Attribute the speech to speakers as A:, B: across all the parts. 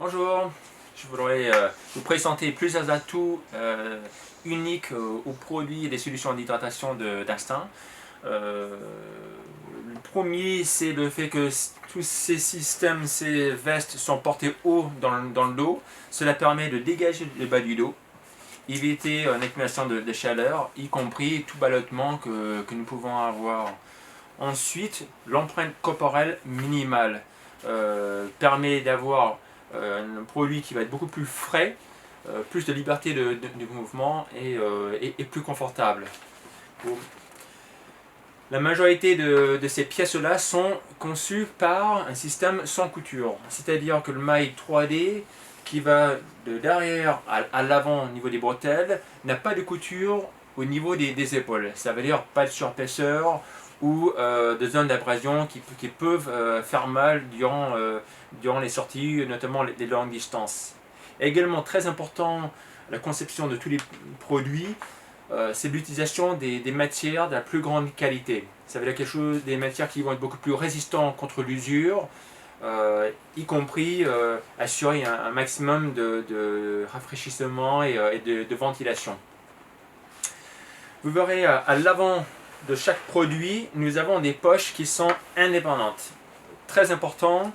A: Bonjour, je voudrais vous présenter plusieurs atouts uniques aux produits et des solutions d'hydratation d'Instinct. Le premier, c'est le fait que tous ces systèmes, ces vestes sont portés haut dans le dos. Cela permet de dégager le bas du dos, éviter une accumulation de chaleur, y compris tout ballottement que nous pouvons avoir. Ensuite, l'empreinte corporelle minimale permet d'avoir un produit qui va être beaucoup plus frais, plus de liberté de mouvement et plus confortable. La majorité de ces pièces-là sont conçues par un système sans couture, c'est-à-dire que le maille 3D qui va de derrière à l'avant au niveau des bretelles n'a pas de couture au niveau des épaules. Ça veut dire pas de surpasseur ou de zones d'abrasion qui peuvent faire mal durant les sorties, notamment les longues distances. Également très important, la conception de tous les produits, c'est l'utilisation des matières de la plus grande qualité. Ça veut dire des matières qui vont être beaucoup plus résistantes contre l'usure, y compris assurer un maximum de rafraîchissement et de ventilation. Vous verrez à l'avant de chaque produit, nous avons des poches qui sont indépendantes. Très important,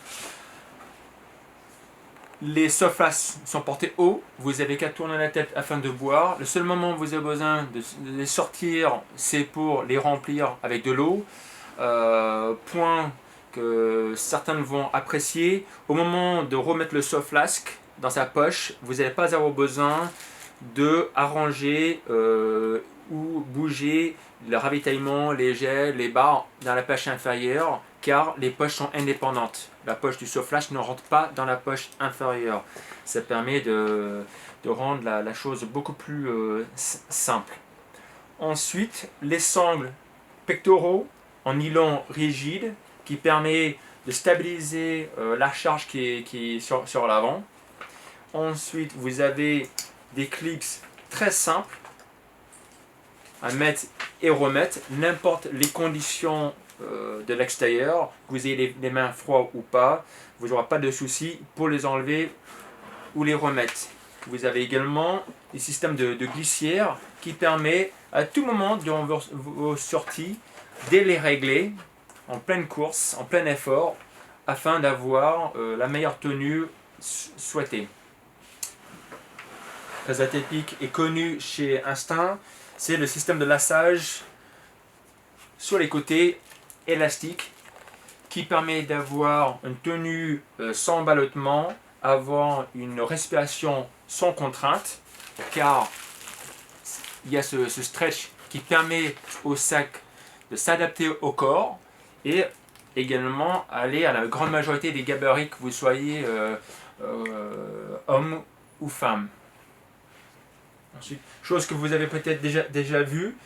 A: les surfaces sont portées haut, vous n'avez qu'à tourner la tête afin de boire. Le seul moment où vous avez besoin de les sortir, c'est pour les remplir avec de l'eau. Point que certains vont apprécier, au moment de remettre le soft flask dans sa poche, vous n'allez pas avoir besoin de arranger ou bouger le ravitaillement, les gels, les barres dans la poche inférieure, car les poches sont indépendantes. La poche du soft flask ne rentre pas dans la poche inférieure. Ça permet de rendre la chose beaucoup plus simple. Ensuite, les sangles pectoraux en nylon rigide qui permet de stabiliser la charge qui est sur l'avant. Ensuite, vous avez des clips très simples à mettre et remettre, n'importe les conditions de l'extérieur, que vous ayez les mains froides ou pas, vous n'aurez pas de souci pour les enlever ou les remettre. Vous avez également des systèmes de glissière qui permet à tout moment durant vos sorties de les régler en pleine course, en plein effort, afin d'avoir la meilleure tenue souhaitée. Très atypique et connu chez Instinct, c'est le système de lassage sur les côtés élastiques qui permet d'avoir une tenue sans ballottement, avoir une respiration sans contrainte, car il y a ce stretch qui permet au sac de s'adapter au corps et également aller à la grande majorité des gabarits, que vous soyez homme ou femme. Ensuite, chose que vous avez peut-être déjà vue,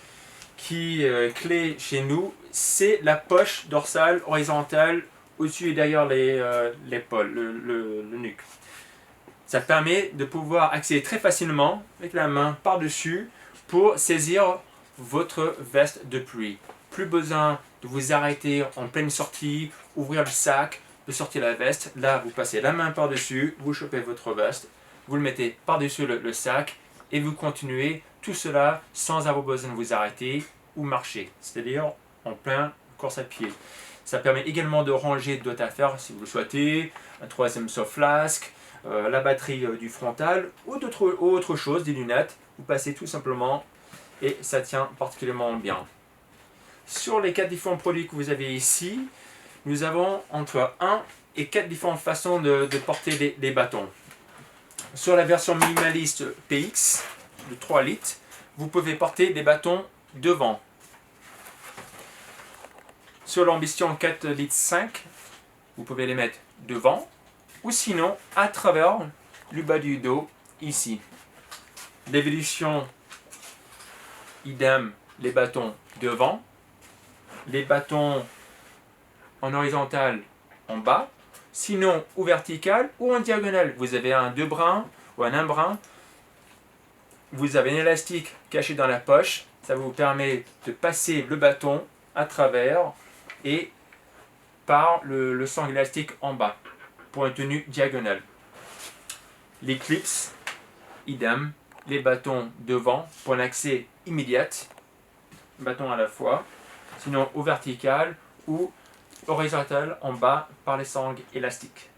A: qui est clé chez nous, c'est la poche dorsale horizontale au-dessus et derrière l'épaule, le nuque. Ça permet de pouvoir accéder très facilement avec la main par-dessus pour saisir votre veste de pluie. Plus besoin de vous arrêter en pleine sortie, ouvrir le sac, de sortir la veste. Là, vous passez la main par-dessus, vous chopez votre veste, vous le mettez par-dessus le sac et vous continuez tout cela sans avoir besoin de vous arrêter ou marcher, c'est-à-dire en plein course à pied. Ça permet également de ranger d'autres affaires si vous le souhaitez, un troisième soft flask, la batterie du frontal ou autre chose, des lunettes. Vous passez tout simplement et ça tient particulièrement bien. Sur les 4 différents produits que vous avez ici, nous avons entre 1 et 4 différentes façons de porter les bâtons. Sur la version minimaliste PX de 3 litres, vous pouvez porter des bâtons devant. Sur l'ambition 4 litres 5, vous pouvez les mettre devant ou sinon à travers le bas du dos ici. L'évolution, idem, les bâtons devant, les bâtons en horizontal en bas, sinon ou vertical ou en diagonale. Vous avez un 2 brins ou un brin. Vous avez un élastique caché dans la poche. Ça vous permet de passer le bâton à travers et par le sangle élastique en bas pour une tenue diagonale. Les clips, idem. Les bâtons devant pour un accès immédiat, bâton à la fois, sinon au vertical ou horizontal en bas par les sangles élastiques.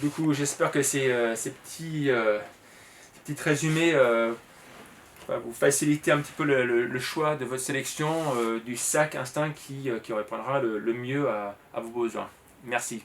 A: Du coup, j'espère que ces petits résumés va vous faciliter un petit peu le choix de votre sélection du sac Instinct qui répondra le mieux à vos besoins. Merci.